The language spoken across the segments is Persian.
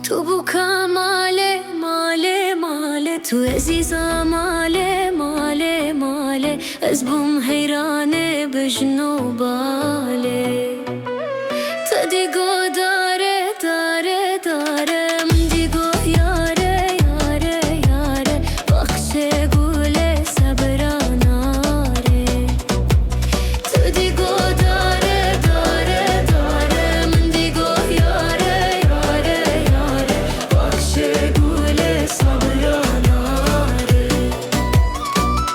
تو بکن ماله تو عزیزا ماله از بوم حیرانه بجنو باله تا دیگو داره من دیگو یاره بخشه گوله صبراناره تو دیگو داره من دیگو یاره بخشه گوله صبراناره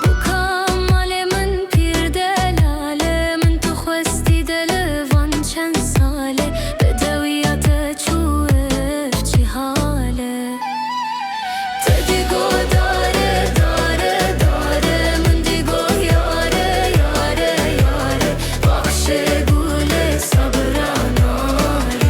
بکام مال من پیر دلاله من تو خواستی دلوان چند ساله بدویات چوف چی حاله تو دیگو داره من دیگو یاره بخشه گوله صبراناره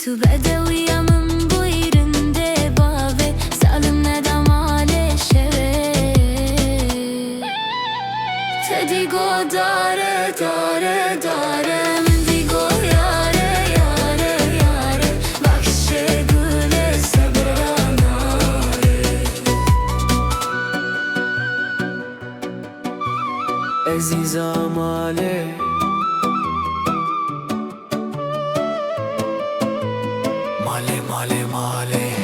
تو بدویا من بویرنده باوه سالم ندم آله شوه تا دیگو داره من دیگو یاره بخشه گوله صبراناره عزیزا ماله ماله